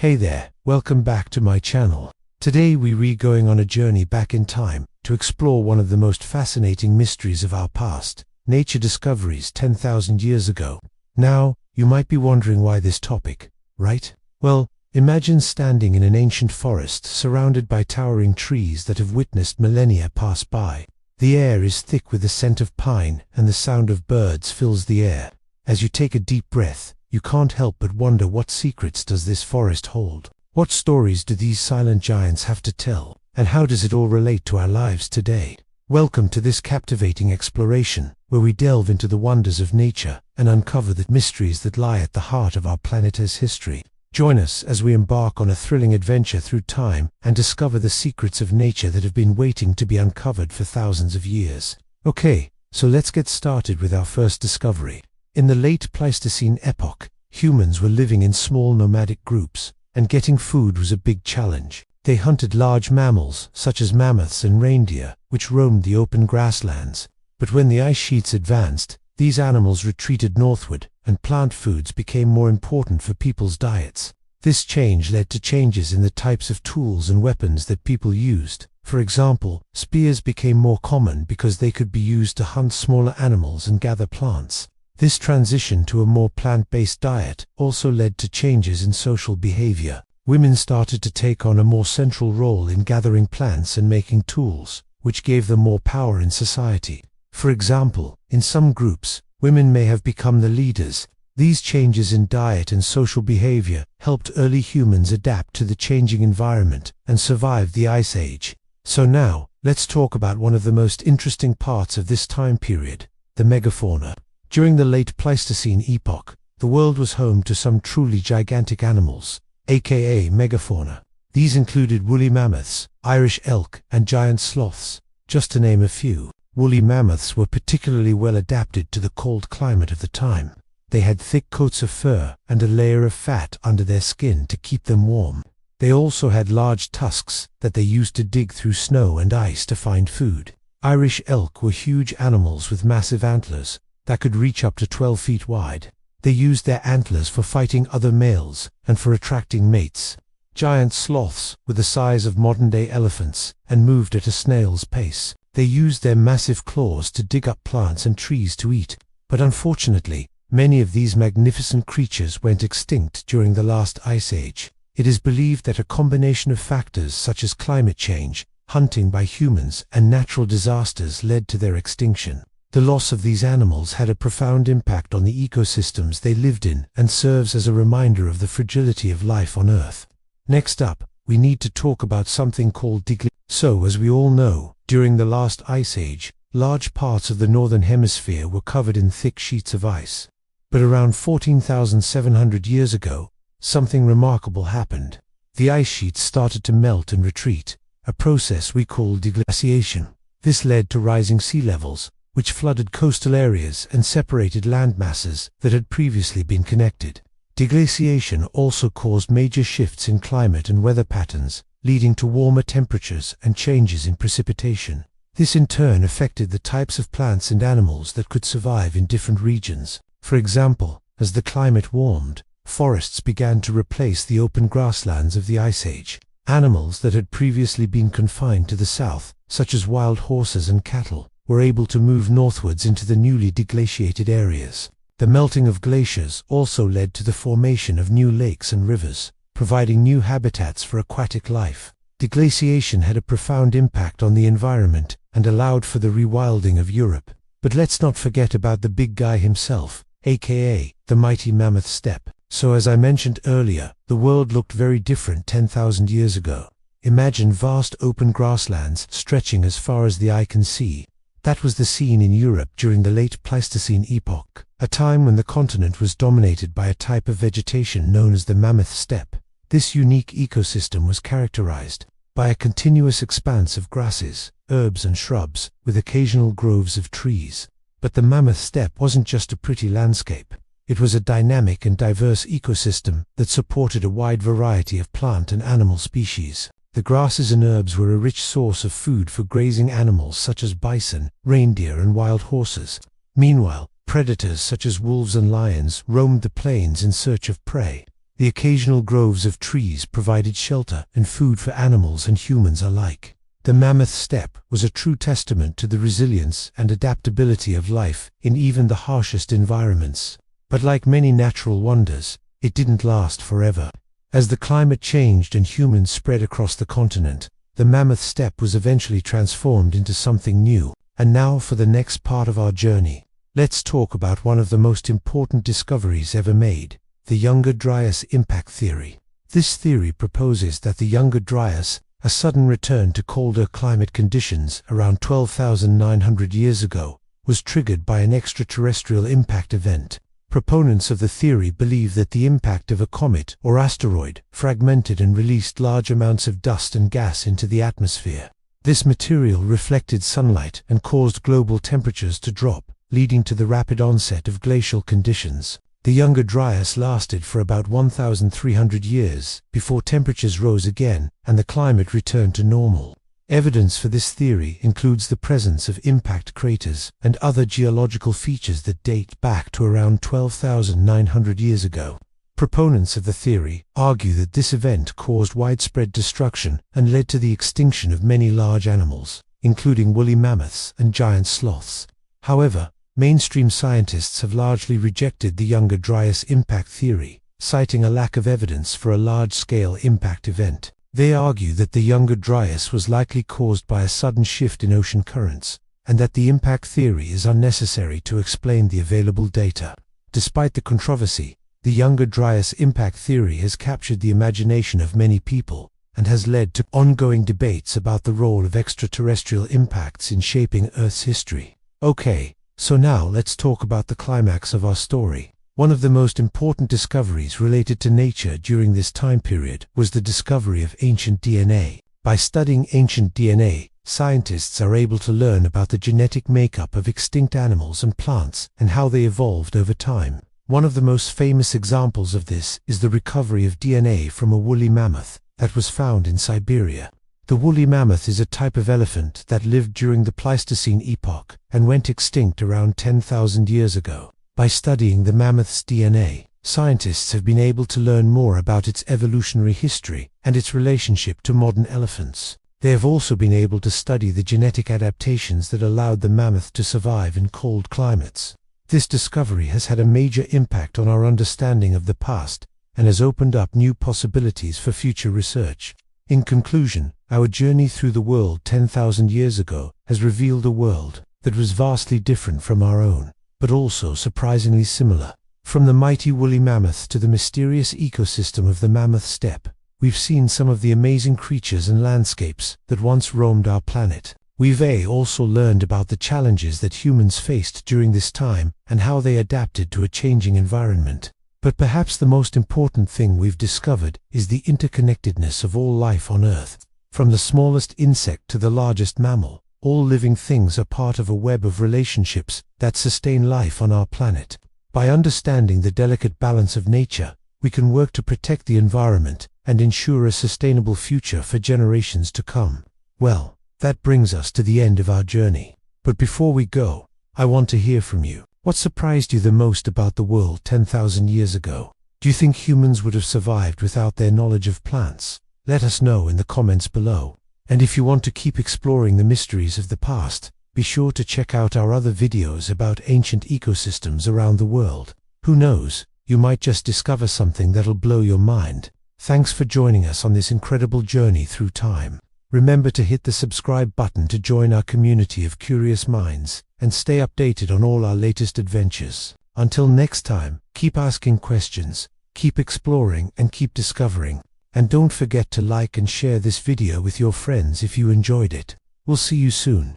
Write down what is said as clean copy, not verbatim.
Hey there, welcome back to my channel. Today we're going on a journey back in time to explore one of the most fascinating mysteries of our past, nature discoveries 10,000 years ago. Now, you might be wondering why this topic, right? Well, imagine standing in an ancient forest surrounded by towering trees that have witnessed millennia pass by. The air is thick with the scent of pine and the sound of birds fills the air. As you take a deep breath, you can't help but wonder, what secrets does this forest hold? What stories do these silent giants have to tell? And how does it all relate to our lives today? Welcome to this captivating exploration, where we delve into the wonders of nature and uncover the mysteries that lie at the heart of our planet's history. Join us as we embark on a thrilling adventure through time and discover the secrets of nature that have been waiting to be uncovered for thousands of years. Okay, so let's get started with our first discovery. In the late Pleistocene epoch, humans were living in small nomadic groups, and getting food was a big challenge. They hunted large mammals, such as mammoths and reindeer, which roamed the open grasslands. But when the ice sheets advanced, these animals retreated northward, and plant foods became more important for people's diets. This change led to changes in the types of tools and weapons that people used. For example, spears became more common because they could be used to hunt smaller animals and gather plants. This transition to a more plant-based diet also led to changes in social behavior. Women started to take on a more central role in gathering plants and making tools, which gave them more power in society. For example, in some groups, women may have become the leaders. These changes in diet and social behavior helped early humans adapt to the changing environment and survive the Ice Age. So now, let's talk about one of the most interesting parts of this time period, the megafauna. During the late Pleistocene epoch, the world was home to some truly gigantic animals, aka megafauna. These included woolly mammoths, Irish elk, and giant sloths, just to name a few. Woolly mammoths were particularly well adapted to the cold climate of the time. They had thick coats of fur and a layer of fat under their skin to keep them warm. They also had large tusks that they used to dig through snow and ice to find food. Irish elk were huge animals with massive antlers that could reach up to 12 feet wide. They used their antlers for fighting other males and for attracting mates. Giant sloths were the size of modern-day elephants and moved at a snail's pace. They used their massive claws to dig up plants and trees to eat. But unfortunately, many of these magnificent creatures went extinct during the last Ice Age. It is believed that a combination of factors such as climate change, hunting by humans, and natural disasters led to their extinction. The loss of these animals had a profound impact on the ecosystems they lived in and serves as a reminder of the fragility of life on Earth. Next up, we need to talk about something called deglaciation. So, as we all know, during the last Ice Age, large parts of the northern hemisphere were covered in thick sheets of ice. But around 14,700 years ago, something remarkable happened. The ice sheets started to melt and retreat, a process we call deglaciation. This led to rising sea levels, which flooded coastal areas and separated land masses that had previously been connected. Deglaciation also caused major shifts in climate and weather patterns, leading to warmer temperatures and changes in precipitation. This in turn affected the types of plants and animals that could survive in different regions. For example, as the climate warmed, forests began to replace the open grasslands of the Ice Age. Animals that had previously been confined to the south, such as wild horses and cattle, were able to move northwards into the newly deglaciated areas. The melting of glaciers also led to the formation of new lakes and rivers, providing new habitats for aquatic life. Deglaciation had a profound impact on the environment and allowed for the rewilding of Europe. But let's not forget about the big guy himself, aka the mighty mammoth steppe. So as I mentioned earlier, the world looked very different 10,000 years ago. Imagine vast open grasslands stretching as far as the eye can see. That was the scene in Europe during the late Pleistocene epoch, a time when the continent was dominated by a type of vegetation known as the mammoth steppe. This unique ecosystem was characterized by a continuous expanse of grasses, herbs and shrubs, with occasional groves of trees. But the mammoth steppe wasn't just a pretty landscape. It was a dynamic and diverse ecosystem that supported a wide variety of plant and animal species. The grasses and herbs were a rich source of food for grazing animals such as bison, reindeer, and wild horses. Meanwhile, predators such as wolves and lions roamed the plains in search of prey. The occasional groves of trees provided shelter and food for animals and humans alike. The mammoth steppe was a true testament to the resilience and adaptability of life in even the harshest environments. But like many natural wonders, it didn't last forever. As the climate changed and humans spread across the continent, the mammoth steppe was eventually transformed into something new. And now for the next part of our journey. Let's talk about one of the most important discoveries ever made, the Younger Dryas impact theory. This theory proposes that the Younger Dryas, a sudden return to colder climate conditions around 12,900 years ago, was triggered by an extraterrestrial impact event. Proponents of the theory believe that the impact of a comet or asteroid fragmented and released large amounts of dust and gas into the atmosphere. This material reflected sunlight and caused global temperatures to drop, leading to the rapid onset of glacial conditions. The Younger Dryas lasted for about 1,300 years before temperatures rose again and the climate returned to normal. Evidence for this theory includes the presence of impact craters and other geological features that date back to around 12,900 years ago. Proponents of the theory argue that this event caused widespread destruction and led to the extinction of many large animals, including woolly mammoths and giant sloths. However, mainstream scientists have largely rejected the Younger Dryas impact theory, citing a lack of evidence for a large-scale impact event. They argue that the Younger Dryas was likely caused by a sudden shift in ocean currents, and that the impact theory is unnecessary to explain the available data. Despite the controversy, the Younger Dryas impact theory has captured the imagination of many people and has led to ongoing debates about the role of extraterrestrial impacts in shaping Earth's history. Okay, so now let's talk about the climax of our story. One of the most important discoveries related to nature during this time period was the discovery of ancient DNA. By studying ancient DNA, scientists are able to learn about the genetic makeup of extinct animals and plants and how they evolved over time. One of the most famous examples of this is the recovery of DNA from a woolly mammoth that was found in Siberia. The woolly mammoth is a type of elephant that lived during the Pleistocene epoch and went extinct around 10,000 years ago. By studying the mammoth's DNA, scientists have been able to learn more about its evolutionary history and its relationship to modern elephants. They have also been able to study the genetic adaptations that allowed the mammoth to survive in cold climates. This discovery has had a major impact on our understanding of the past and has opened up new possibilities for future research. In conclusion, our journey through the world 10,000 years ago has revealed a world that was vastly different from our own, but also surprisingly similar. From the mighty woolly mammoth to the mysterious ecosystem of the mammoth steppe, we've seen some of the amazing creatures and landscapes that once roamed our planet. We've also learned about the challenges that humans faced during this time and how they adapted to a changing environment. But perhaps the most important thing we've discovered is the interconnectedness of all life on Earth. From the smallest insect to the largest mammal, all living things are part of a web of relationships that sustain life on our planet. By understanding the delicate balance of nature, we can work to protect the environment and ensure a sustainable future for generations to come. Well, that brings us to the end of our journey. But before we go, I want to hear from you. What surprised you the most about the world 10,000 years ago? Do you think humans would have survived without their knowledge of plants? Let us know in the comments below. And if you want to keep exploring the mysteries of the past, be sure to check out our other videos about ancient ecosystems around the world. Who knows, you might just discover something that'll blow your mind. Thanks for joining us on this incredible journey through time. Remember to hit the subscribe button to join our community of curious minds and stay updated on all our latest adventures. Until next time, keep asking questions, keep exploring and keep discovering. And don't forget to like and share this video with your friends if you enjoyed it. We'll see you soon.